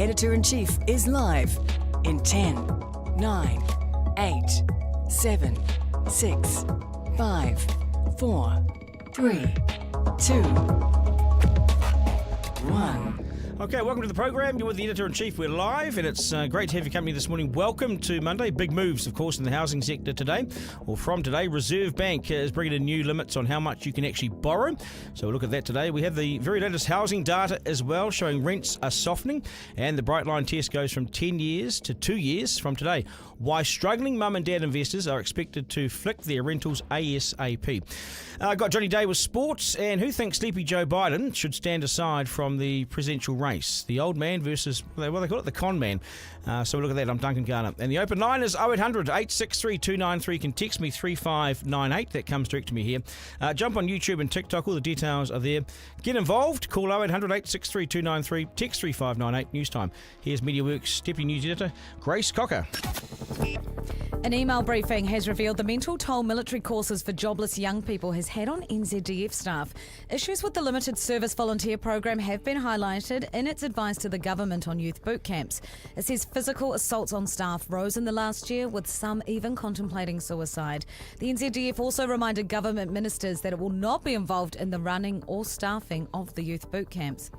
Editor-in-Chief is live in 10, 9, 8, 7, 6, 5, 4, 3, 2, 1. Okay, welcome to the program. You're with the Editor-in-Chief. We're live, and it's great to have your company this morning. Welcome to Monday. Big moves, of course, in the housing sector today, or from today. Reserve Bank is bringing in new limits on how much you can actually borrow. So we'll look at that today. We have the very latest housing data as well, showing rents are softening, and the bright line test goes from 10 years to 2 years from today. Why struggling mum and dad investors are expected to flick their rentals ASAP. Got Johnny Day with sports, and who thinks sleepy Joe Biden should stand aside from the presidential race? The old man versus, well, they call it the con man. So we'll look at that. I'm Duncan, Garner. And the open line is 0800 863 293. You can text me 3598. That comes direct to me here. Jump on YouTube and TikTok. All the details are there. Get involved. Call 0800 863 293. Text 3598. News time. Here's MediaWorks Deputy News Editor Grace Cocker. An email briefing has revealed the mental toll military courses for jobless young people has had on NZDF staff. Issues with the limited service volunteer program have been highlighted in its advice to the government on youth boot camps. It says physical assaults on staff rose in the last year, with some even contemplating suicide. The NZDF also reminded government ministers that it will not be involved in the running or staffing of the youth boot camps.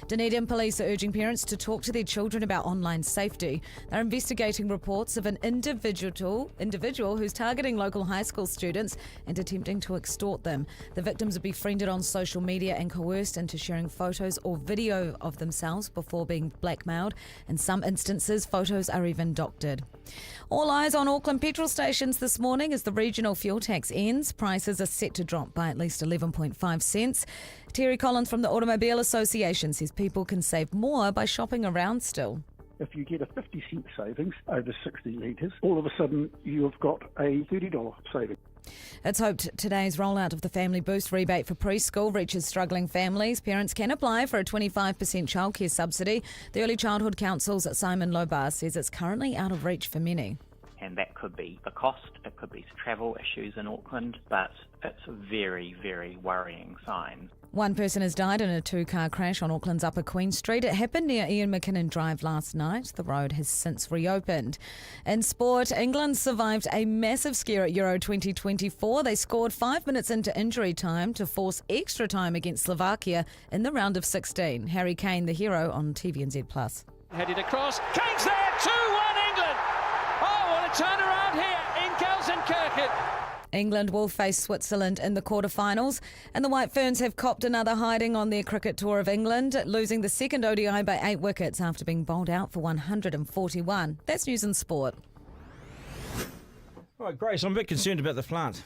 Dunedin police are urging parents to talk to their children about online safety. They're investigating reports of an individual who's targeting local high school students and attempting to extort them. The victims are befriended on social media and coerced into sharing photos or video of themselves before being blackmailed. In some instances, photos are even doctored. All eyes on Auckland petrol stations this morning as the regional fuel tax ends. Prices are set to drop by at least 11.5 cents. Terry Collins from the Automobile Association says people can save more by shopping around still. If you get a 50 cent savings over 60 litres, all of a sudden you've got a $30 saving. It's hoped today's rollout of the Family Boost rebate for preschool reaches struggling families. Parents can apply for a 25% childcare subsidy. The Early Childhood Council's Simon Lobar says it's currently out of reach for many. And that could be the cost, it could be travel issues in Auckland, but it's a very, very worrying sign. One person has died in a two-car crash on Auckland's Upper Queen Street. It happened near Ian McKinnon Drive last night. The road has since reopened. In sport, England survived a massive scare at Euro 2024. They scored 5 minutes into injury time to force extra time against Slovakia in the round of 16. Harry Kane, the hero, on TVNZ+. Headed across, Kane's there, 2-1 England! Oh, what a turnaround here, Inkels and Kirkett. England will face Switzerland in the quarterfinals, and the White Ferns have copped another hiding on their cricket tour of England, losing the second ODI by 8 wickets after being bowled out for 141. That's news in sport. All right, Grace, I'm a bit concerned about the plant.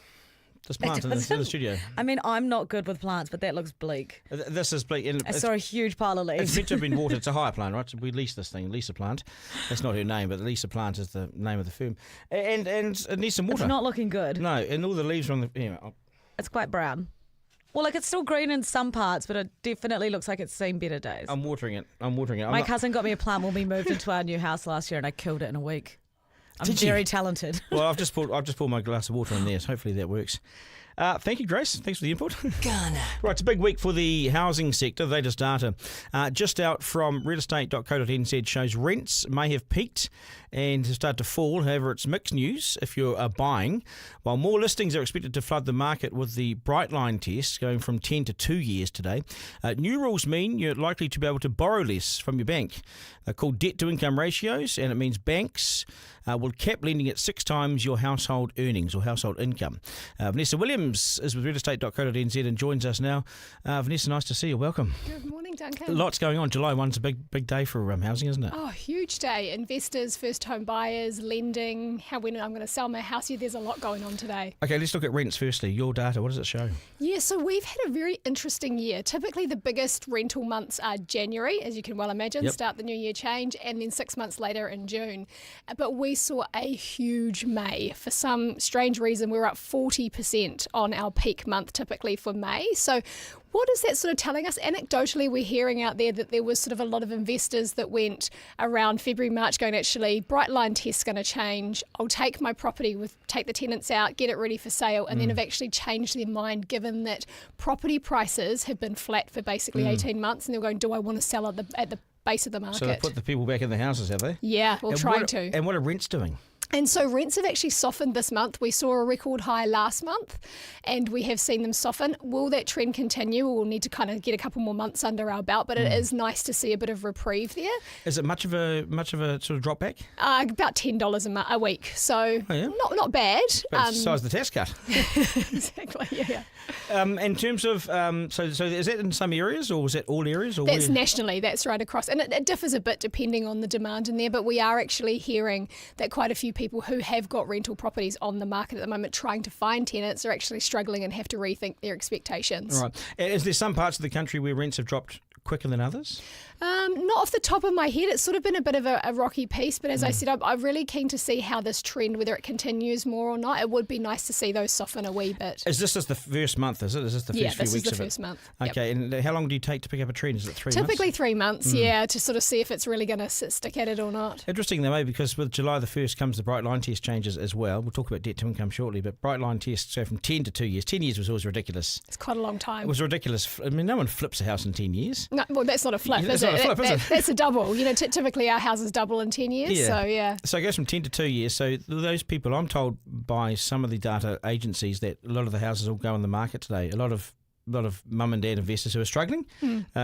This plant in the studio. I mean, I'm not good with plants, but that looks bleak. This is bleak. I saw a huge pile of leaves. It's meant to have been watered. It's a hire plant, right? So we lease this thing, Lisa Plant. That's not her name, but Lisa Plant is the name of the firm. And it needs some water. It's not looking good. No, and all the leaves are on the... Anyway, it's quite brown. Well, like, it's still green in some parts, but it definitely looks like it's seen better days. I'm watering it. My cousin got me a plant when we moved into our new house last year, and I killed it in a week. I'm very talented. Well, I've just poured my glass of water in there, so hopefully that works. Thank you, Grace. Thanks for the input. Garner. Right, it's a big week for the housing sector. The latest data just out from realestate.co.nz shows rents may have peaked and have started to fall. However, it's mixed news if you're buying. While more listings are expected to flood the market with the bright line test going from 10 to 2 years today. New rules mean you're likely to be able to borrow less from your bank. They're called debt-to-income ratios, and it means banks will cap lending at 6 times your household earnings or household income. Vanessa Williams is with realestate.co.nz and joins us now. Vanessa, nice to see you. Welcome. Good morning, Duncan. Lots going on. July 1's a big day for housing, isn't it? Oh, huge day. Investors, first-home buyers, lending, when I'm going to sell my house. Yeah, there's a lot going on today. Okay, let's look at rents firstly. Your data, what does it show? Yeah, so we've had a very interesting year. Typically, the biggest rental months are January, as you can well imagine, start the new year change, and then 6 months later in June. But we saw a huge May. For some strange reason, we were up 40% on our peak month typically for May. So what is that sort of telling us? Anecdotally, we're hearing out there that there was sort of a lot of investors that went around February, March going, actually, bright line test's going to change. I'll take my property, take the tenants out, get it ready for sale, and then have actually changed their mind given that property prices have been flat for basically 18 months, and they're going, do I want to sell at the base of the market. So they put the people back in the houses, have they? Yeah, well, trying to. And what are rents doing? And so rents have actually softened this month. We saw a record high last month and we have seen them soften. Will that trend continue? We'll need to kind of get a couple more months under our belt, but it is nice to see a bit of reprieve there. Is it much of a sort of drop back? About $10 a week. So not bad. But size of the tax cut. Exactly, yeah. In terms of, so is that in some areas or is that all areas? Or that's nationally, that's right across. And it differs a bit depending on the demand in there, but we are actually hearing that quite a few people who have got rental properties on the market at the moment trying to find tenants are actually struggling and have to rethink their expectations. All right. Is there some parts of the country where rents have dropped quicker than others? Not off the top of my head. It's sort of been a bit of a rocky piece, but as I said, I'm really keen to see how this trend, whether it continues more or not. It would be nice to see those soften a wee bit. Is this the first month, is it? Is this the first few weeks of it? Yeah, this is the first month. Okay, and how long do you take to pick up a trend? Is it 3 months? Typically 3 months, to sort of see if it's really going to stick at it or not. Interesting though, because with July the 1st comes the Bright Line test changes as well. We'll talk about debt to income shortly, but Bright Line tests go from 10 to 2 years. 10 years was always ridiculous. It's quite a long time. It was ridiculous. I mean, no one flips a house in 10 years. No, well, that's not a flip, That's is not it? a flip, is it? That's a double. You know, typically our houses double in 10 years, so yeah. So it goes from 10 to 2 years. So those people, I'm told by some of the data agencies that a lot of the houses will go on the market today. A lot of mum and dad investors who are struggling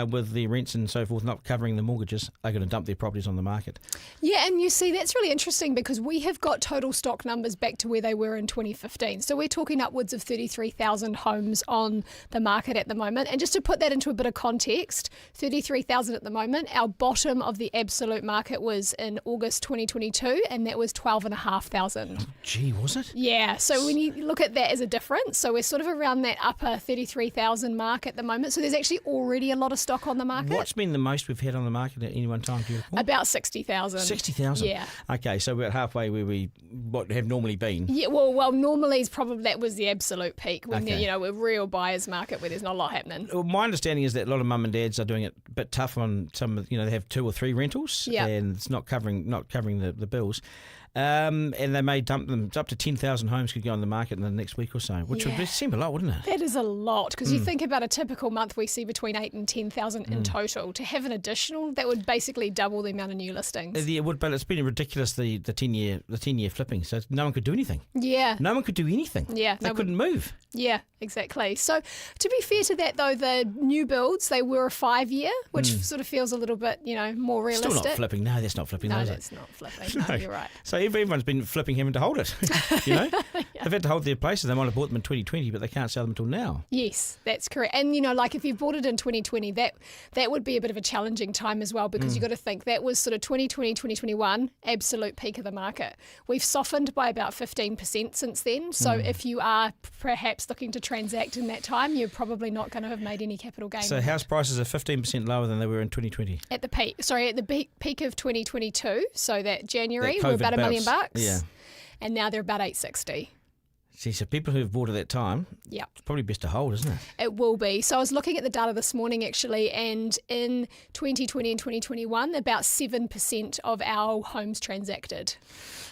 with the rents and so forth, not covering the mortgages, are going to dump their properties on the market. Yeah, and you see, that's really interesting because we have got total stock numbers back to where they were in 2015. So we're talking upwards of 33,000 homes on the market at the moment. And just to put that into a bit of context, 33,000 at the moment. Our bottom of the absolute market was in August 2022, and that was 12,500. Oh, gee, was it? Yeah, so when you look at that as a difference, so we're sort of around that upper 33,000 mark at the moment. So there's actually already a lot of stock on the market. What's been the most we've had on the market at any one time? Do you recall? About 60,000. 60,000? Yeah. Okay, so we're halfway where we have normally been. Yeah, well, normally is probably that was the absolute peak when Okay. we're real buyers market where there's not a lot happening. Well, my understanding is that a lot of mum and dads are doing it a bit tough on some. They have 2 or 3 rentals, and it's not covering the bills. And they may dump them. It's up to 10,000 homes could go on the market in the next week or so, which would seem a lot, wouldn't it? That is a lot because you think about a typical month, we see between 8 and 10,000 in total. To have an additional, that would basically double the amount of new listings. It would, but it's been ridiculous the 10-year flipping. So no one could do anything. Yeah. No one could do anything. Yeah. They couldn't move. Yeah, exactly. So to be fair to that though, the new builds, they were a 5-year, which sort of feels a little bit, more realistic. Still not flipping. No, that's not flipping. No, is that's it? not flipping. No, you're right. So everyone's been flipping having to hold it. They've had to hold their places. They might have bought them in 2020, but they can't sell them until now. Yes, that's correct. And like if you bought it in 2020, that would be a bit of a challenging time as well because you've got to think that was sort of 2020, 2021, absolute peak of the market. We've softened by about 15% since then. So if you are perhaps looking to transact in that time, you're probably not going to have made any capital gain. So house prices are 15% lower than they were in 2020. At the peak of 2022, so that January, we're about $1 million. Yeah. And now they're about 860. See, so people who've bought at that time, it's probably best to hold, isn't it? It will be. So I was looking at the data this morning actually, and in 2020 and 2021, about 7% of our homes transacted.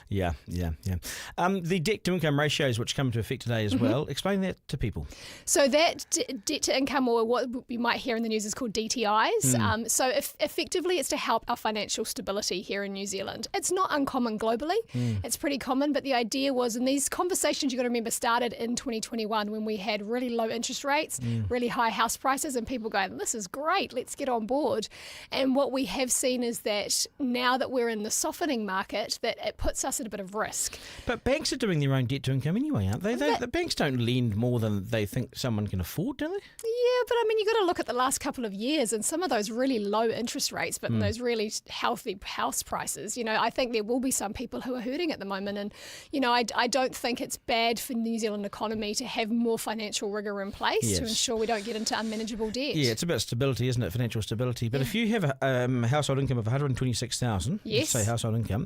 Yeah. The debt to income ratios, which come into effect today as well, explain that to people. So that debt to income, or what you might hear in the news, is called DTIs. So effectively, it's to help our financial stability here in New Zealand. It's not uncommon globally. It's pretty common, but the idea was, and these conversations, you've got to remember, started in 2021 when we had really low interest rates, really high house prices, and people going, this is great, let's get on board. And what we have seen is that now that we're in the softening market, that it puts us at a bit of risk. But banks are doing their own debt to income anyway, aren't they? The banks don't lend more than they think someone can afford, do they? Yeah, but I mean, you've got to look at the last couple of years and some of those really low interest rates, but those really healthy house prices. I think there will be some people who are hurting at the moment. And, I don't think it's bad for the New Zealand economy to have more financial rigour in place to ensure we don't get into unmanageable debt. Yeah, it's about stability, isn't it? Financial stability. But if you have a household income of 126,000, let's say household income,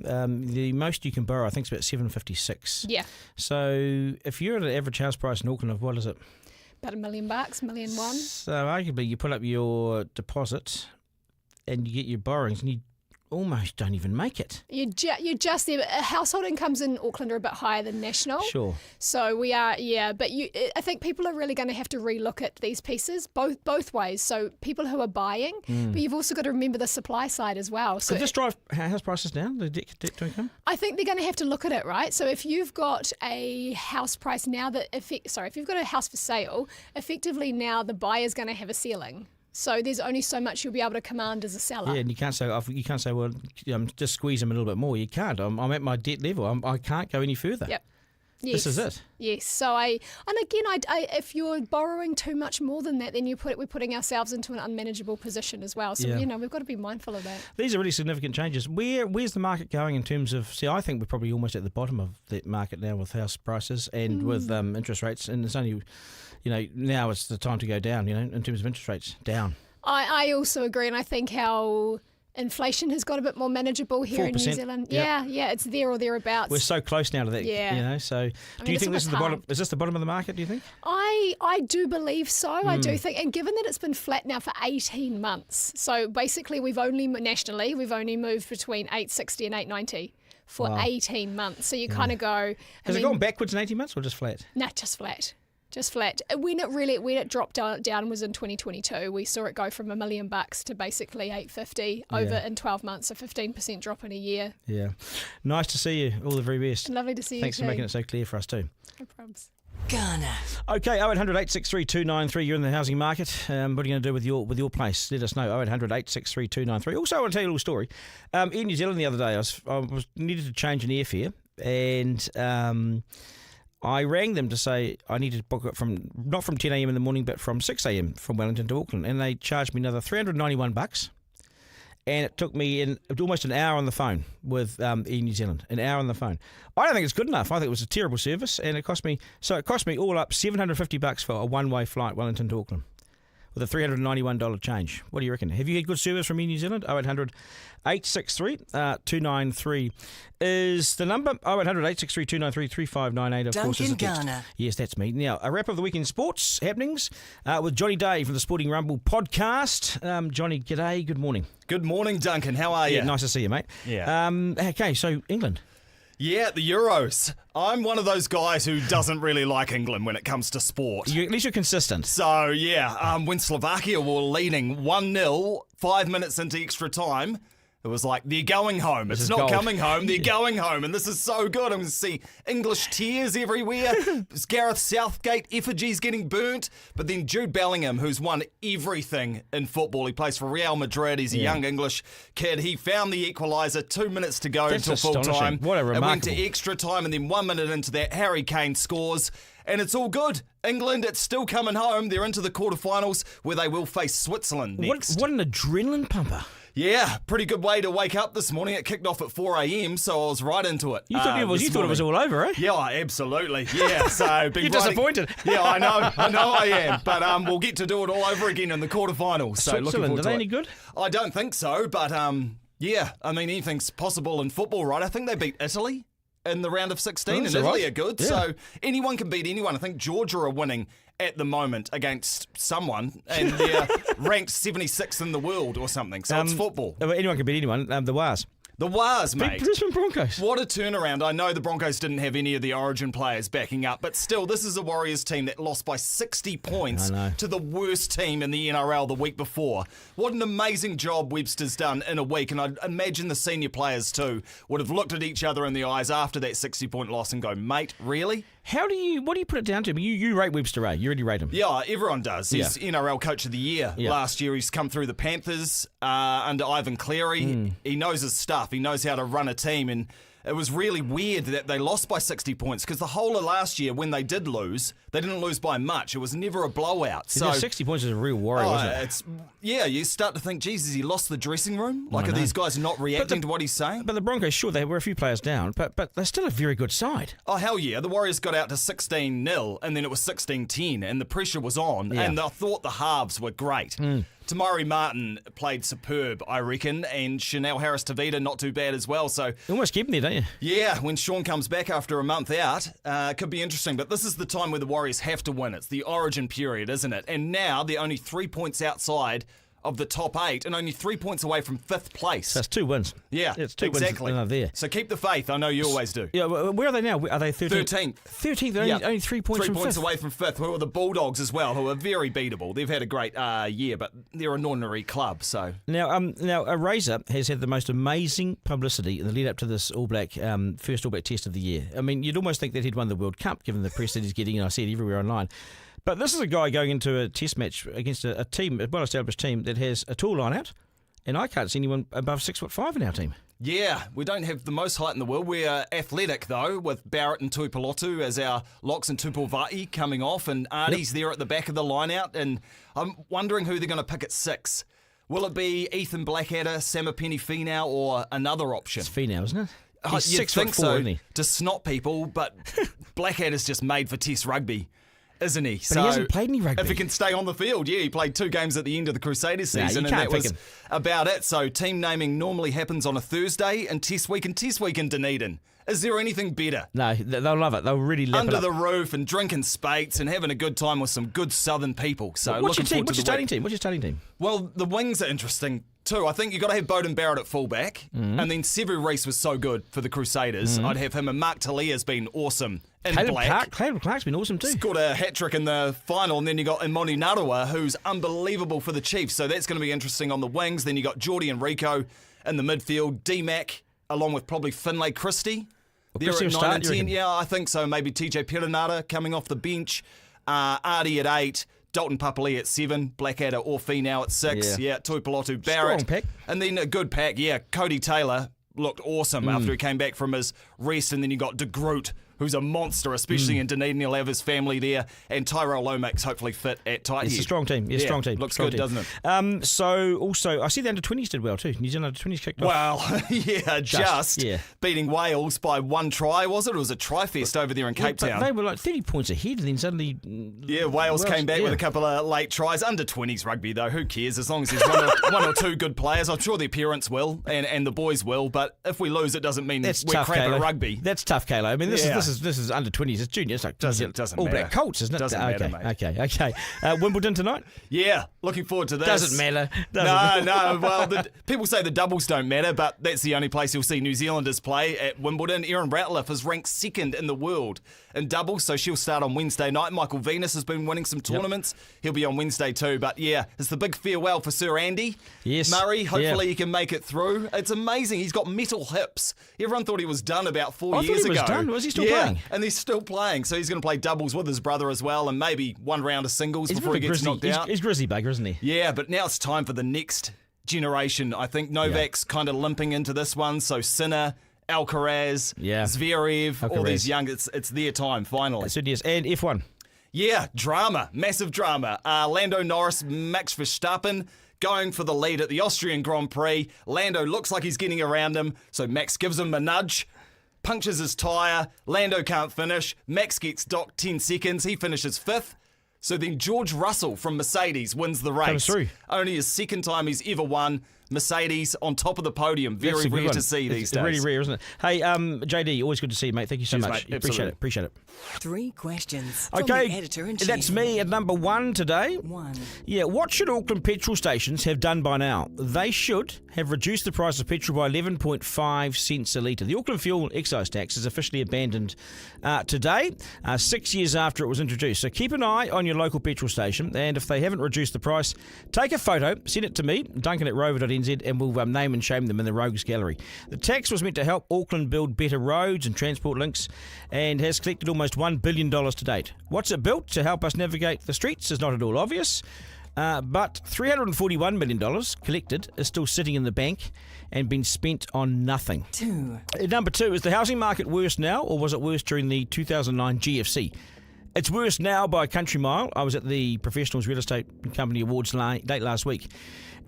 the most you can borrow, I think, is about 756. Yeah. So if you're at an average house price in Auckland of what is it? About $1 million, $1.1 million. So arguably you put up your deposit and you get your borrowings and you almost don't even make it. You're just there. Household incomes in Auckland are a bit higher than national. Sure. So we are, but I think people are really going to have to relook at these pieces both ways. So people who are buying, but you've also got to remember the supply side as well. So Could this drive house prices down, the debt to income? I think they're going to have to look at it, right? So if you've got a house price now if you've got a house for sale, effectively now the buyer's going to have a ceiling. So there's only so much you'll be able to command as a seller. Yeah, and you can't say, well, just squeeze them a little bit more. You can't. I'm at my debt level. I can't go any further. Yep. Yes. This is it. Yes. So if you're borrowing too much more than that, then we're putting ourselves into an unmanageable position as well. So we've got to be mindful of that. These are really significant changes. Where's the market going in terms of? See, I think we're probably almost at the bottom of that market now with house prices and with interest rates, and it's only, now it's the time to go down. In terms of interest rates, down. I also agree, and I think how inflation has got a bit more manageable here in New Zealand. Yep. Yeah, it's there or thereabouts. We're so close now to that. Yeah. So do you think this is the bottom? Is this the bottom of the market? Do you think? I do believe so. I do think, and given that it's been flat now for 18 months, so basically we've only moved between 860 and 890 for 18 months. So you kind of go. Has it gone backwards in 18 months or just flat? Nah, just flat. Just flat. When it dropped down was in 2022. We saw it go from $1 million to basically 850 over in 12 months, a 15% drop in a year. Yeah. Nice to see you. All the very best. Lovely to see you. Thanks for making it so clear for us too. No problems. Garner. Okay, 0800 863 293. You're in the housing market. What are you going to do with your place? Let us know. 0800 863 293. Also, I want to tell you a little story. In New Zealand the other day, I was needed to change an airfare, and I rang them to say I needed to book it not from 10 a.m. in the morning, but from 6 a.m. from Wellington to Auckland, and they charged me another $391. And it took me almost an hour on the phone with Air New Zealand. An hour on the phone. I don't think it's good enough. I think it was a terrible service, and it cost me all up $750 for a one-way flight Wellington to Auckland, with a $391 change. What do you reckon? Have you had good service from Air New Zealand? 0800 863 293 is the number. 0800 863 293 3598. Of course, is the text. Garner. Yes, that's me. Now, a wrap of the weekend sports happenings with Johnny Day from the Sporting Rumble podcast. Johnny, g'day. Good morning. Good morning, Duncan. How are you? Yeah, nice to see you, mate. Yeah. Okay, so England. Yeah, the Euros. I'm one of those guys who doesn't really like England when it comes to sport. At least you're consistent. So, when Slovakia were leading 1-0, 5 minutes into extra time, it was like, they're going home. It's not coming home. They're going home. And this is so good. I'm going to see English tears everywhere. Gareth Southgate effigies getting burnt. But then Jude Bellingham, who's won everything in football. He plays for Real Madrid. He's a young English kid. He found the equaliser. 2 minutes to go until full time. What a remarkable. It went to extra time. And then 1 minute into that, Harry Kane scores. And it's all good. England, it's still coming home. They're into the quarterfinals where they will face Switzerland next. What an adrenaline pumper. Yeah, pretty good way to wake up this morning. It kicked off at 4 a.m, so I was right into it. You thought it was all over, eh? Yeah, absolutely. Yeah, so you're disappointed. Yeah, I know I am. But we'll get to do it all over again in the quarterfinals. So looking forward to it. Are they any good? I don't think so, but anything's possible in football, right? I think they beat Italy in the round of 16, and Italy are good. Yeah. So anyone can beat anyone. I think Georgia are winning at the moment against someone, and they're ranked 76th in the world or something. So it's football. Anyone can beat anyone. The Wars. The Wars, mate. Brisbane Broncos. What a turnaround. I know the Broncos didn't have any of the Origin players backing up, but still, this is a Warriors team that lost by 60 points to the worst team in the NRL the week before. What an amazing job Webster's done in a week, and I'd imagine the senior players too would have looked at each other in the eyes after that 60-point loss and go, mate, really? What do you put it down to? You rate Webster, Ray. You already rate him. Yeah, everyone does. He's NRL Coach of the Year last year. He's come through the Panthers under Ivan Cleary. He knows his stuff. He knows how to run a team, and it was really weird that they lost by 60 points because the whole of last year, when they did lose, they didn't lose by much. It was never a blowout. So 60 points is a real worry, wasn't it? You start to think, Jesus, he lost the dressing room? Like, are these guys not reacting to what he's saying? But the Broncos, sure, they were a few players down, but they're still a very good side. Oh, hell yeah. The Warriors got out to 16-0, and then it was 16-10, and the pressure was on, and I thought the halves were great. Tamari Martin played superb, I reckon, and Chanel Harris-Tavita not too bad as well. So you almost keep them there, don't you? Yeah, when Sean comes back after a month out, it could be interesting. But this is the time where the Warriors have to win. It's the Origin period, isn't it? And now they're only 3 points outside of the top 8 and only 3 points away from 5th place. That's 2 wins. Yeah, it's 2 exactly. wins there. So keep the faith. I know you always do. Yeah, where are they now? Are they 13th? 13th, only 3 points from 5th. Away from 5th, who are the Bulldogs as well, who are very beatable. They've had a great year, but they're an ordinary club. So now Razor has had the most amazing publicity in the lead up to this All Black first All Black Test of the year. I mean, you'd almost think that he'd won the World Cup, given the press that he's getting, and I see it everywhere online. But this is a guy going into a Test match against a team, a well-established team that has a tall line out, and I can't see anyone above 6'5" in our team. Yeah, we don't have the most height in the world. We're athletic, though, with Barrett and Tuipulotu as our locks and Tupuvai coming off, and Artie's there at the back of the line-out, and I'm wondering who they're going to pick at 6. Will it be Ethan Blackadder, Samipeni Finau, or another option? It's Finau, isn't it? He's You'd 6'4", think so, isn't he? to snot people, but Blackadder's just made for Test rugby, isn't he? But he hasn't played any rugby. If he can stay on the field, yeah, he played 2 games at the end of the Crusaders season, you and can't that pick was him. about it. So team naming normally happens on a Thursday, and Test week in Dunedin. Is there anything better? No, they'll love it. They'll really lap Under it up. the roof and drinking spates and having a good time with some good southern people. So What's your looking team? forward to What's your starting team? Well, the wings are interesting too. I think you've got to have Bowden Barrett at fullback, and then Sevu Reece was so good for the Crusaders. I'd have him, and Mark Talia's been awesome in black. Caleb Clark's been awesome too. Scored a hat-trick in the final, and then you got Imoni Narua, who's unbelievable for the Chiefs, so that's going to be interesting on the wings. Then you got Geordie and Rico in the midfield, D-Mac, along with probably Finlay Christie. They're Christie at will 9 start, and do you 10. reckon? Yeah, I think so. Maybe TJ Perenara coming off the bench, Artie at 8, Dalton Papali at 7, Blackadder or Finau at 6. Yeah, Tuipulotu, Barrett. Strong pack. And then a good pack, yeah. Cody Taylor looked awesome after he came back from his rest, and then you got De Groot, who's a monster, especially in Dunedin. He'll have his family there, and Tyrell Lomax hopefully fit at tight It's head. a strong team. Yeah, strong team. Looks strong good, team. doesn't it? So also, I see the under-20s did well too. New Zealand under-20s kicked off. Well, yeah, just yeah. beating Wales by 1 try, was it? It was a try-fest over there in Cape But Town. they were like 30 points ahead, and then suddenly... Yeah, Wales came back with a couple of late tries. Under-20s rugby, though, who cares? As long as there's one or 2 good players. I'm sure the parents will, and the boys will, but if we lose, it doesn't mean That's we're tough, crap Kayla. at rugby. That's tough, Kayla. I mean, this Yeah. is under-20s. It's junior. It's like Doesn't All matter. Black Colts, isn't it? Doesn't okay, matter, mate. Okay. Wimbledon tonight? Yeah, looking forward to this. Doesn't matter. No. Well, people say the doubles don't matter, but that's the only place you'll see New Zealanders play at Wimbledon. Erin Ratliff is ranked 2nd in the world in doubles, so she'll start on Wednesday night. Michael Venus has been winning some tournaments. He'll be on Wednesday too. But yeah, it's the big farewell for Sir Andy Murray. Hopefully he can make it through. It's amazing. He's got metal hips. Everyone thought he was done about 4 years ago. I thought he was done. Was he still playing? And he's still playing. So he's going to play doubles with his brother as well, and maybe 1 round of singles before he gets knocked out. He's grizzly bugger, isn't he? Yeah, but now it's time for the next generation. I think Novak's kind of limping into this one. So Sinner, Alcaraz, Zverev, all these young, it's their time finally. It certainly is. And F1. Yeah, drama, massive drama. Lando Norris, Max Verstappen going for the lead at the Austrian Grand Prix. Lando looks like he's getting around him, so Max gives him a nudge. Punctures his tyre, Lando can't finish, Max gets docked 10 seconds, he finishes 5th. So then George Russell from Mercedes wins the race. Comes through. Only his 2nd time he's ever won. Mercedes on top of the podium. That's Very a good rare one. to see these days. Really rare, isn't it? Hey, JD, always good to see you, mate. Thank you so Cheers, much. mate. Appreciate it. 3 questions from Okay, the editor-in-chief. that's me at number 1 today. 1. Yeah, what should Auckland petrol stations have done by now? They should have reduced the price of petrol by 11.5 cents a litre. The Auckland fuel excise tax is officially abandoned today, 6 years after it was introduced. So keep an eye on your local petrol station, and if they haven't reduced the price, take a photo, send it to me, Duncan at rover.nz, and we'll name and shame them in the Rogues Gallery. The tax was meant to help Auckland build better roads and transport links, and has collected almost $1 billion to date. What's it built to help us navigate the streets is not at all obvious, but $341 million collected is still sitting in the bank and been spent on nothing. 2. Number 2, is the housing market worse now, or was it worse during the 2009 GFC? It's worse now by a country mile. I was at the Professionals Real Estate Company Awards late last week,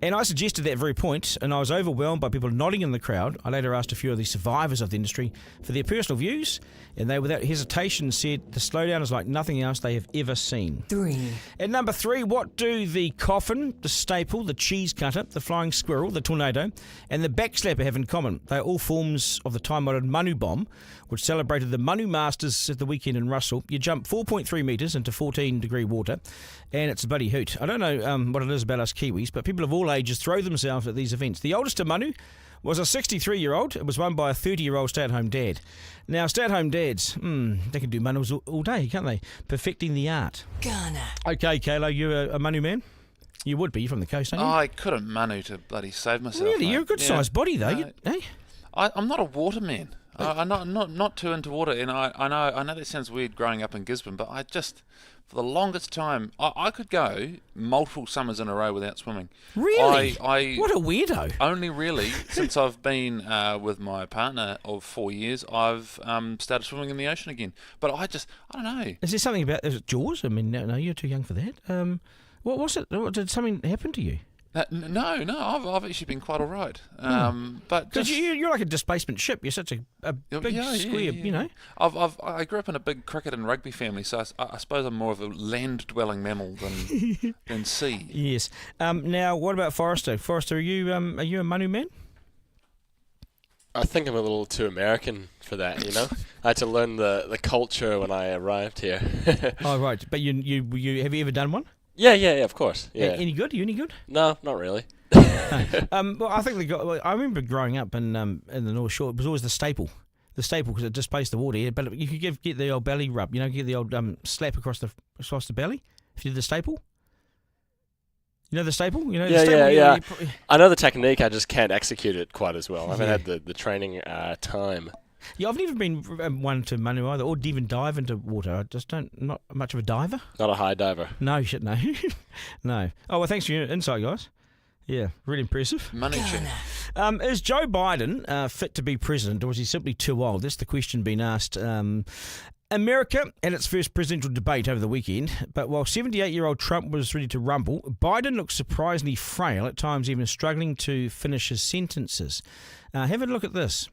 and I suggested that very point, and I was overwhelmed by people nodding in the crowd. I later asked a few of the survivors of the industry for their personal views, and they without hesitation said the slowdown is like nothing else they have ever seen. 3. At number 3, what do the coffin, the staple, the cheese cutter, the flying squirrel, the tornado, and the backslapper have in common? They are all forms of the time-honoured Manu bomb, which celebrated the Manu Masters at the weekend in Russell. You jump 4.5 2.3 metres into 14-degree water, and it's a bloody hoot. I don't know what it is about us Kiwis, but people of all ages throw themselves at these events. The oldest of Manu was a 63-year-old. It was won by a 30-year-old stay-at-home dad. Now, stay-at-home dads, they can do Manus all day, can't they? Perfecting the art. Garner. Okay, Kayla, you a Manu man? You would be. You're from the coast, aren't you? I couldn't Manu to bloody save myself. Really? Mate. You're a good-sized body, though. Hey? I'm not a waterman. I'm not too into water, and I know that sounds weird growing up in Gisborne, but I just, for the longest time, I could go multiple summers in a row without swimming. Really? What a weirdo. Only really since I've been with my partner of 4 years, I've started swimming in the ocean again. But I don't know. Is there something about, is it Jaws? I mean, no, you're too young for that. What was it? Did something happen to you? No, I've actually been quite all right. But because you're like a displacement ship. You're such a big square, you know. I grew up in a big cricket and rugby family, so I suppose I'm more of a land-dwelling mammal than sea. Yes. Now, what about Forrester? Forrester, are you a Manu man? I think I'm a little too American for that, you know. I had to learn the culture when I arrived here. Oh, right. But you have you ever done one? Yeah, of course. Yeah. Any good? You any good? No, not really. Well, I think I remember growing up in the North Shore. It was always the staple because it displaced the water. Yeah, but you could get the old belly rub. You know, get the old slap across the belly if you did the staple. You know the staple? You know the staple? Yeah. I know the technique. I just can't execute it quite as well. I haven't had the training time. Yeah, I've never been one to Manu either, or even dive into water. I just not much of a diver. Not a high diver. No, shit, no. No. Oh, well, thanks for your insight, guys. Yeah, really impressive. Money check. Is Joe Biden fit to be president, or is he simply too old? That's the question being asked. America had its first presidential debate over the weekend, but while 78-year-old Trump was ready to rumble, Biden looked surprisingly frail, at times even struggling to finish his sentences. Have a look at this.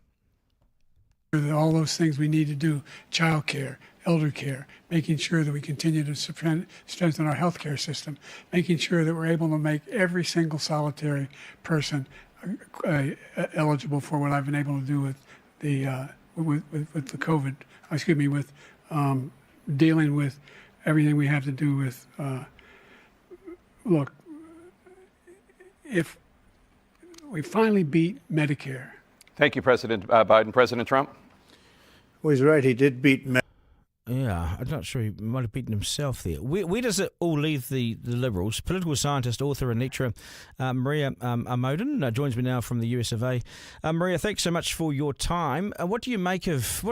All those things we need to do, child care, elder care, making sure that we continue to strengthen our healthcare system, making sure that we're able to make every single solitary person eligible for what I've been able to do with the COVID. With dealing with everything we have to do with. Look, if we finally beat Medicare. Thank you, President Biden. President Trump? Well, he's right. He did beat Medicare. Yeah, I'm not sure he might have beaten himself there. Where does it all leave the Liberals? Political scientist, author and lecturer Maria Armoudian joins me now from the US of A. Maria, thanks so much for your time. What do you make of,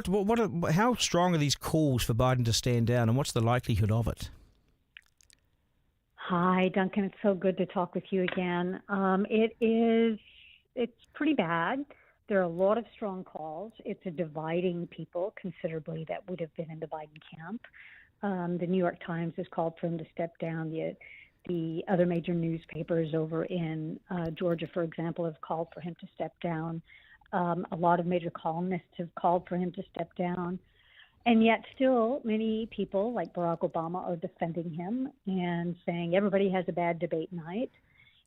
how strong are these calls for Biden to stand down, and what's the likelihood of it? Hi, Duncan. It's so good to talk with you again. It's pretty bad. There are a lot of strong calls. It's a dividing people considerably that would have been in the Biden camp. The New York Times has called for him to step down. The other major newspapers over in Georgia, for example, have called for him to step down. A lot of major columnists have called for him to step down. And yet still many people like Barack Obama are defending him and saying everybody has a bad debate night.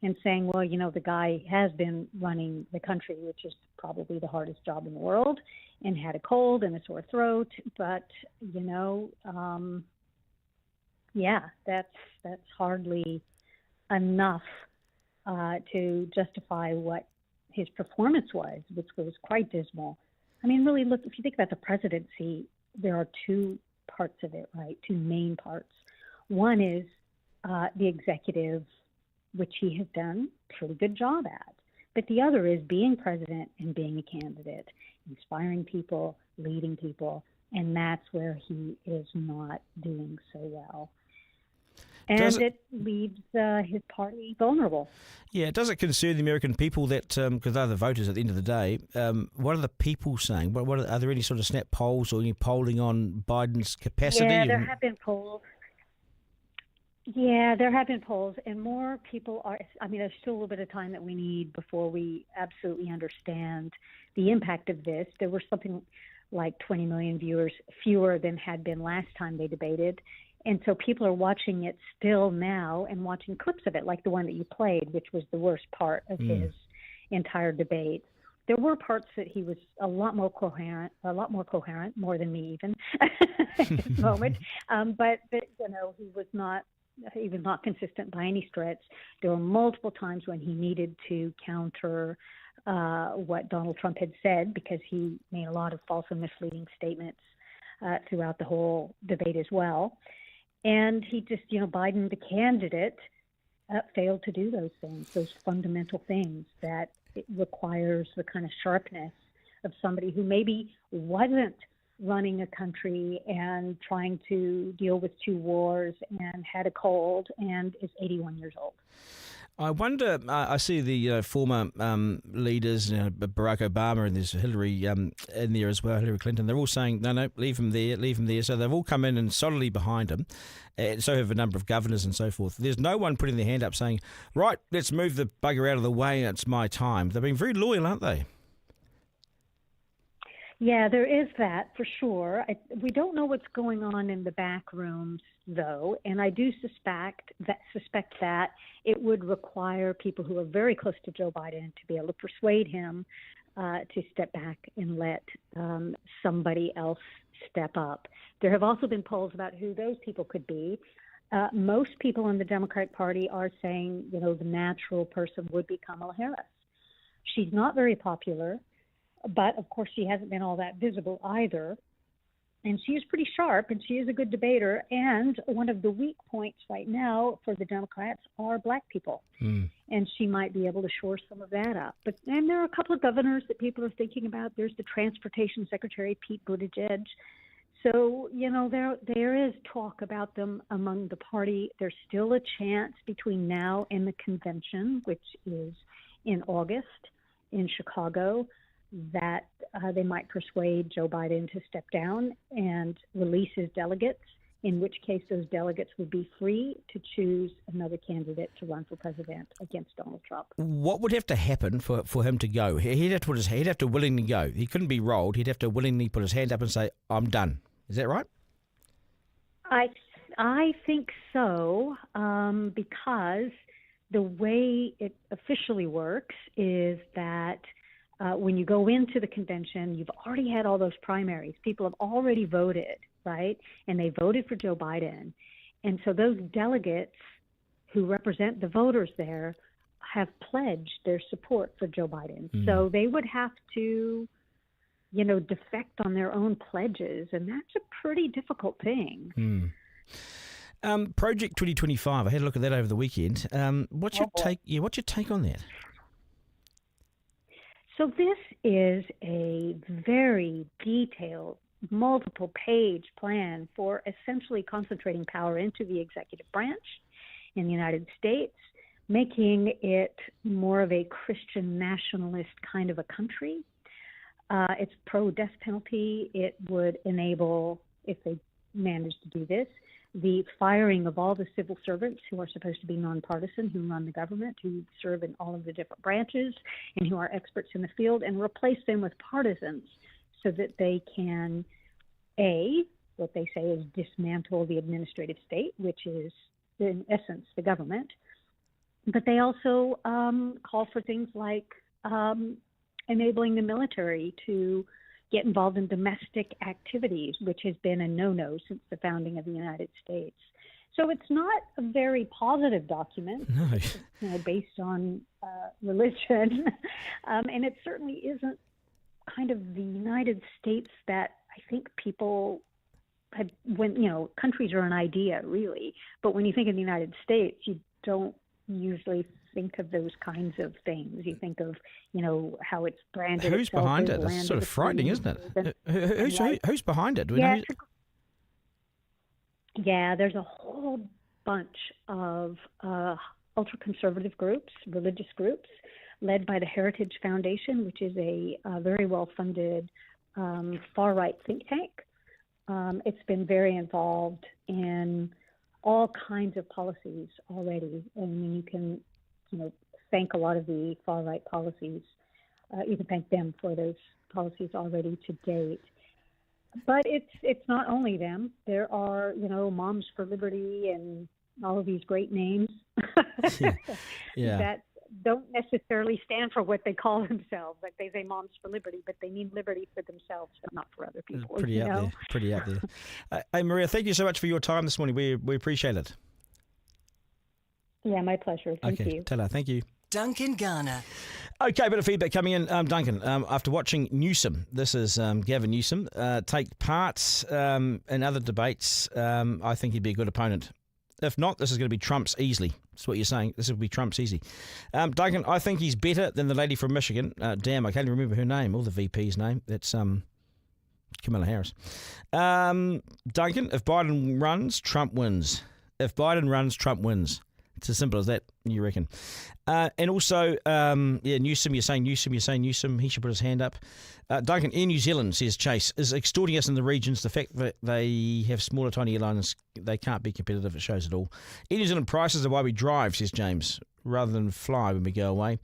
And saying, well, you know, the guy has been running the country, which is probably the hardest job in the world, and had a cold and a sore throat. But, you know, that's hardly enough to justify what his performance was, which was quite dismal. I mean, really, look, if you think about the presidency, there are two parts of it, right? Two main parts. One is the executive, which he has done a pretty good job at. But the other is being president and being a candidate, inspiring people, leading people, and that's where he is not doing so well. And it leaves his party vulnerable. Yeah, does it concern the American people that, because they're the voters at the end of the day, what are the people saying? Are there any sort of snap polls or any polling on Biden's capacity? Yeah, there have been polls. Yeah, there have been polls, and more people are. I mean, there's still a little bit of time that we need before we absolutely understand the impact of this. There were something like 20 million viewers fewer than had been last time they debated. And so people are watching it still now and watching clips of it, like the one that you played, which was the worst part of his entire debate. there were parts that he was a lot more coherent, more than me even at this moment. But he was not consistent by any stretch. There were multiple times when he needed to counter what Donald Trump had said, because he made a lot of false and misleading statements throughout the whole debate as well. And he just, Biden, the candidate, failed to do those things, those fundamental things that it requires the kind of sharpness of somebody who maybe wasn't running a country and trying to deal with 2 wars and had a cold and is 81 years old. I wonder, I see the former leaders, Barack Obama, and there's Hillary in there as well, Hillary Clinton. They're all saying, no, leave him there. So they've all come in and solidly behind him. And so have a number of governors and so forth. There's no one putting their hand up saying, right, let's move the bugger out of the way, it's my time. They've been very loyal, aren't they? Yeah, there is that for sure. We don't know what's going on in the back rooms, though, and I do suspect that it would require people who are very close to Joe Biden to be able to persuade him to step back and let somebody else step up. There have also been polls about who those people could be. Most people in the Democratic Party are saying, the natural person would be Kamala Harris. She's not very popular. But, of course, she hasn't been all that visible either. And she is pretty sharp, and she is a good debater. And one of the weak points right now for the Democrats are black people. And she might be able to shore some of that up. And there are a couple of governors that people are thinking about. There's the Transportation Secretary, Pete Buttigieg. So, there is talk about them among the party. There's still a chance between now and the convention, which is in August in Chicago, that they might persuade Joe Biden to step down and release his delegates, in which case those delegates would be free to choose another candidate to run for president against Donald Trump. What would have to happen for him to go? He'd have to willingly go. He couldn't be rolled. He'd have to willingly put his hand up and say, I'm done. Is that right? I think so, because the way it officially works is that when you go into the convention, you've already had all those primaries. People have already voted, right? And they voted for Joe Biden. And so those delegates who represent the voters there have pledged their support for Joe Biden. So they would have to, defect on their own pledges. And that's a pretty difficult thing. Project 2025, I had a look at that over the weekend. What's your take on that? So this is a very detailed, multiple-page plan for essentially concentrating power into the executive branch in the United States, making it more of a Christian nationalist kind of a country. It's pro-death penalty. It would enable, if they manage to do this, the firing of all the civil servants who are supposed to be nonpartisan, who run the government, who serve in all of the different branches, and who are experts in the field, and replace them with partisans so that they can, what they say is dismantle the administrative state, which is, in essence, the government. But they also call for things like enabling the military to get involved in domestic activities, which has been a no-no since the founding of the United States. So it's not a very positive document, based on religion, and it certainly isn't kind of the United States that I think people have, countries are an idea, really, but when you think of the United States, you don't usually think of those kinds of things. You think of, how it's branded. Who's behind it? It's sort of frightening, isn't it? Who's behind it? There's a whole bunch of ultra-conservative groups, religious groups, led by the Heritage Foundation, which is a very well-funded far-right think tank. It's been very involved in all kinds of policies already. And you can, thank a lot of the far-right policies. You can thank them for those policies already to date. But it's not only them. There are, Moms for Liberty and all of these great names don't necessarily stand for what they call themselves. Like they say moms for liberty, but they mean liberty for themselves, but not for other people. Pretty out there. Pretty out there. Hey, Maria, thank you so much for your time this morning. We appreciate it. Yeah, my pleasure. Thank you. Ta-ra. Thank you. Duncan Garner. Okay, bit of feedback coming in. Duncan, after watching Newsom, this is Gavin Newsom, take part in other debates, I think he'd be a good opponent. If not, this is going to be Trump's easily. That's what you're saying. This will be Trump's easy. Duncan, I think he's better than the lady from Michigan. Damn, I can't even remember her name or the VP's name. That's Kamala Harris. Duncan, if Biden runs, Trump wins. If Biden runs, Trump wins. It's as simple as that, you reckon. And also, Newsom, you're saying Newsom. He should put his hand up. Duncan, Air New Zealand, says Chase, is extorting us in the regions. The fact that they have smaller, tiny airlines, they can't be competitive. It shows it all. Air New Zealand prices are why we drive, says James, rather than fly when we go away.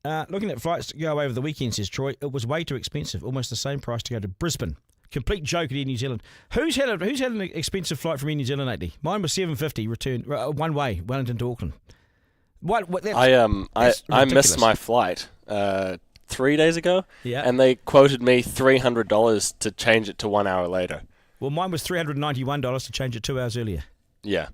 Looking at flights to go away over the weekend, says Troy, it was way too expensive, almost the same price to go to Brisbane. Complete joke at Air New Zealand. Who's had an expensive flight from Air New Zealand lately? Mine was $7.50 return one way, Wellington to Auckland. I missed my flight 3 days ago, and they quoted me $300 to change it to 1 hour later. Well, mine was $391 to change it 2 hours earlier. Yeah.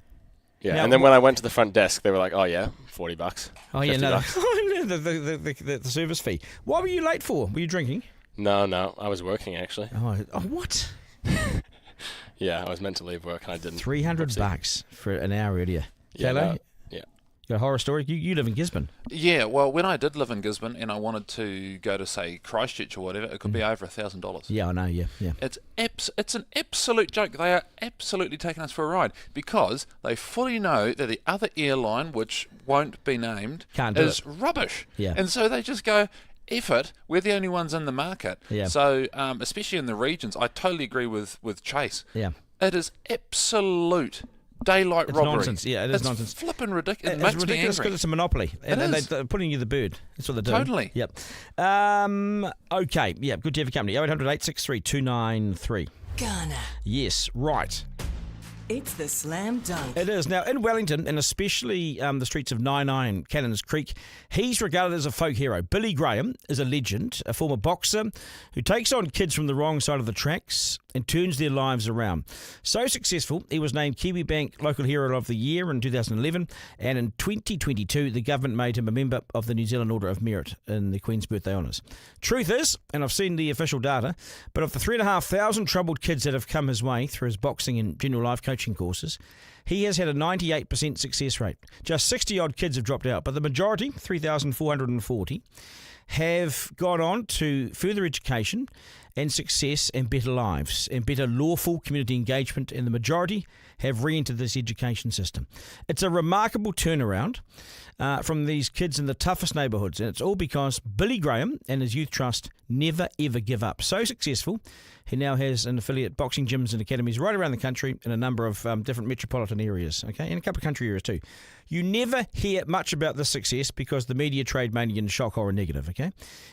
Now, and then when I went to the front desk, they were like, "Oh yeah, $40." Oh yeah, no, the service fee. What were you late for? Were you drinking? No, I was working actually. Oh what? Yeah, I was meant to leave work and I didn't. $300 for an hour earlier. Yeah, You got a horror story? You live in Gisborne. Yeah, well, when I did live in Gisborne and I wanted to go to, say, Christchurch or whatever, it could be over $1,000. Yeah, I know, yeah. It's an absolute joke. They are absolutely taking us for a ride because they fully know that the other airline, which won't be named, is rubbish. Yeah. And so they just go, F it, we're the only ones in the market. Yeah. So, especially in the regions, I totally agree with Chase. Yeah. It is absolute daylight robbery. Nonsense. Yeah, it is nonsense. It's flipping ridiculous. It's ridiculous because it's a monopoly. And they're putting you the bird. That's what they're doing. Totally. Yep. Okay. Yeah, good to have you company. 0800 863 293. Garner. Yes, right. It's the slam dunk. It is. Now, in Wellington, and especially the streets of 99 Cannons Creek, he's regarded as a folk hero. Billy Graham is a legend, a former boxer who takes on kids from the wrong side of the tracks and turns their lives around. So successful, he was named Kiwibank Local Hero of the Year in 2011, and in 2022, the government made him a member of the New Zealand Order of Merit in the Queen's Birthday Honours. Truth is, and I've seen the official data, but of the 3,500 troubled kids that have come his way through his boxing and general life coaching courses, he has had a 98% success rate. Just 60-odd kids have dropped out, but the majority, 3,440, have gone on to further education and success and better lives and better lawful community engagement, and the majority have re-entered this education system. It's a remarkable turnaround from these kids in the toughest neighbourhoods, and it's all because Billy Graham and his youth trust never ever give up. So successful, he now has an affiliate boxing gyms and academies right around the country in a number of different metropolitan areas, okay, and a couple of country areas too. You never hear much about this success because the media trade mainly in shock, horror, negative, okay?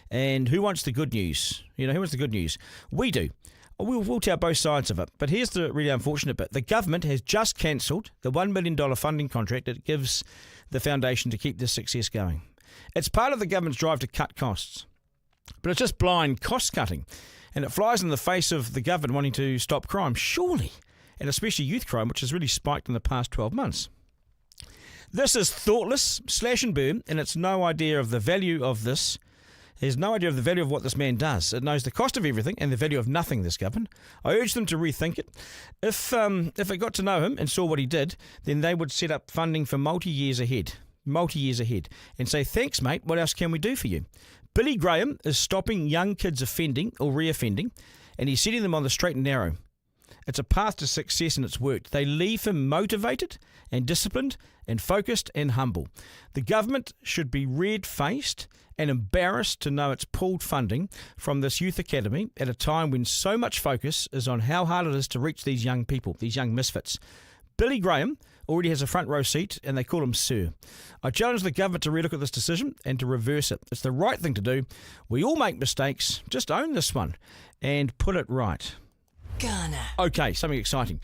And who wants the good news? Who wants the good news? We do. We'll tell both sides of it. But here's the really unfortunate bit. The government has just cancelled the $1 million funding contract that gives the foundation to keep this success going. It's part of the government's drive to cut costs. But it's just blind cost cutting. And it flies in the face of the government wanting to stop crime, surely. And especially youth crime, which has really spiked in the past 12 months. This is thoughtless, slash and burn, and it's no idea of the value of this. There's no idea of the value of what this man does. It knows the cost of everything and the value of nothing, this government. I urge them to rethink it. If it got to know him and saw what he did, then they would set up funding for multi-years ahead, and say, thanks, mate, what else can we do for you? Billy Graham is stopping young kids offending or reoffending, and he's setting them on the straight and narrow. It's a path to success, and it's worked. They leave him motivated and disciplined and focused and humble. The government should be red-faced and embarrassed to know it's pulled funding from this youth academy at a time when so much focus is on how hard it is to reach these young people, these young misfits. Billy Graham already has a front row seat, and they call him Sir. I challenge the government to relook at this decision and to reverse it. It's the right thing to do. We all make mistakes. Just own this one and put it right. Garner. Okay, something exciting.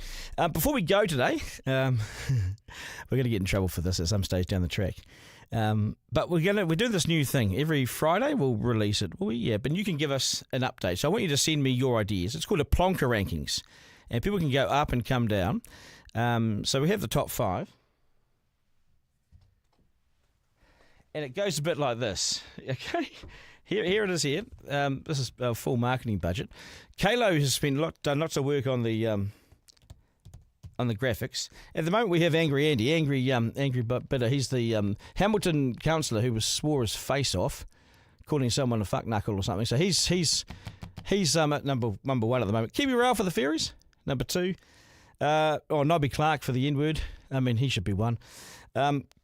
Before we go today, we're going to get in trouble for this at some stage down the track. But we're doing this new thing. Every Friday we'll release it. Well, yeah, but you can give us an update. So I want you to send me your ideas. It's called a Plonker Rankings. And people can go up and come down. So we have the top 5. And it goes a bit like this. Okay, here it is here. This is our full marketing budget. Kalo has done lots of work on the graphics. At the moment we have Angry Andy, angry but bitter. He's the Hamilton councillor who swore his face off, calling someone a fuck knuckle or something. So he's at number 1 at the moment. Kiwi Rail for the Fairies, number 2. Nobby Clark for the N-word. I mean, he should be 1.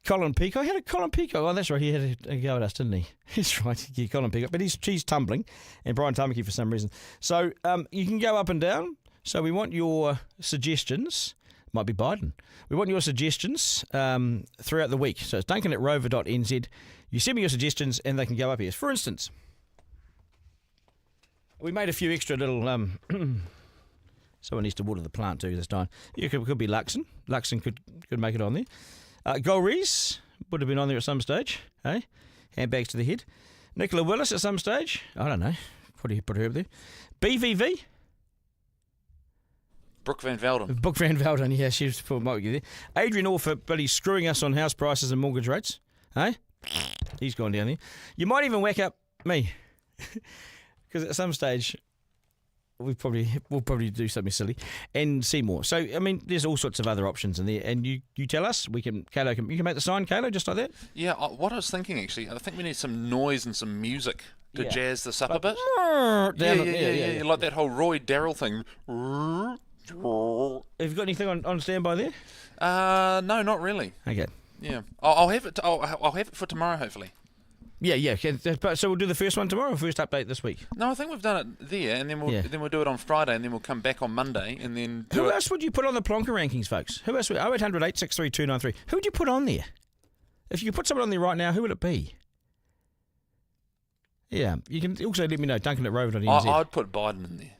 Colin Peacock. How did Colin Peacock? Oh, that's right. He had a go at us, didn't he? He's right. Yeah, Colin Peacock. But he's tumbling. And Brian Tamaki for some reason. So you can go up and down. So we want your suggestions. Might be Biden. We want your suggestions throughout the week. So it's Duncan at rover.nz. You send me your suggestions and they can go up here. For instance, we made a few extra little... someone needs to water the plant too this time. It could be Luxon. Luxon could make it on there. Golrees would have been on there at some stage. Hey? Handbags to the head. Nicola Willis at some stage. I don't know. Put her up there. BVV. Brooke Van Velden. Brooke Van Velden, yeah, she's might be there. Adrian Orr but he's screwing us on house prices and mortgage rates. Hey? He's gone down there. You might even whack up me. Because at some stage... We'll probably do something silly and see more. So I mean, there's all sorts of other options in there, and you tell us. You can make the sign, Kalo, just like that. Yeah, what I was thinking actually, I think we need some noise and some music to jazz this up a bit. Yeah, like that whole Roy Darrell thing. Have you got anything on standby there? No, not really. Okay. Yeah, I'll have it. I'll have it for tomorrow, hopefully. Yeah. So we'll do the first one tomorrow, or first update this week? No, I think we've done it there, and then we'll do it on Friday, and then we'll come back on Monday, and then Who else would you put on the Plonker Rankings, folks? Who else? 0800 863 293. Who would you put on there? If you could put someone on there right now, who would it be? Yeah, you can also let me know. Duncan at rover.nz. I'd put Biden in there.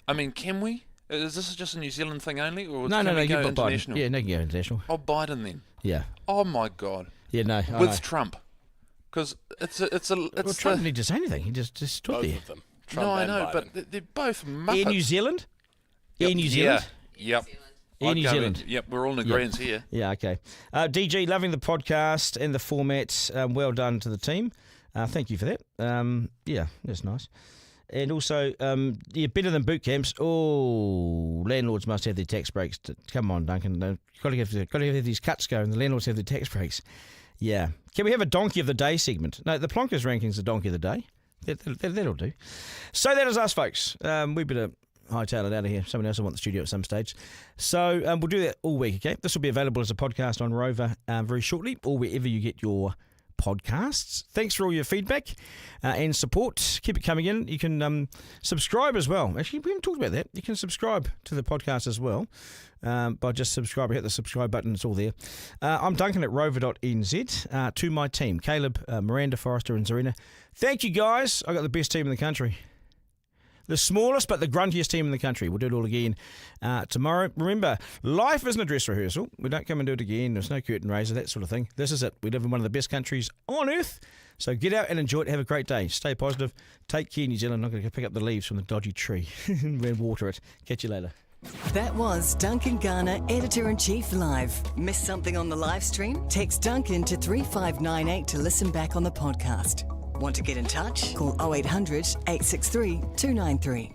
I mean, can we? Is this just a New Zealand thing only, or no, you go put international? Biden. Yeah, no, you can go international. Oh, Biden then. Yeah. Oh my God. Yeah, no. With Trump. Because Trump didn't say anything. He just stood both there. Of them. Trump no, I and know, Biden. but they're both muppets. Air New Zealand? Yep. Air New Zealand? Yeah. Yep. Air New Zealand. Yep, we're all in agreement here. Yeah, okay. DG, loving the podcast and the format. Well done to the team. Thank you for that. Yeah, that's nice. And also, better than boot camps. Oh, landlords must have their tax breaks. Come on, Duncan. You've got to have these cuts going. The landlords have their tax breaks. Yeah. Can we have a Donkey of the Day segment? No, the Plonkers Rankings are Donkey of the Day. That'll do. So that is us, folks. We better hightail it out of here. Someone else will want the studio at some stage. So we'll do that all week, okay? This will be available as a podcast on Rover very shortly, or wherever you get your podcasts. Thanks for all your feedback and support. Keep it coming in. You can subscribe as well. Actually, we haven't talked about that. You can subscribe to the podcast as well by just subscribing. Hit the subscribe button. It's all there. I'm Duncan at rover.nz. To my team, Caleb, Miranda, Forrester and Zarina. Thank you, guys. I got the best team in the country. The smallest but the gruntiest team in the country. We'll do it all again tomorrow. Remember, life isn't a dress rehearsal. We don't come and do it again. There's no curtain raiser, that sort of thing. This is it. We live in one of the best countries on earth. So get out and enjoy it. Have a great day. Stay positive. Take care, New Zealand. I'm going to go pick up the leaves from the dodgy tree and water it. Catch you later. That was Duncan Garner, Editor-in-Chief Live. Missed something on the live stream? Text Duncan to 3598 to listen back on the podcast. Want to get in touch? Call 0800 863 293.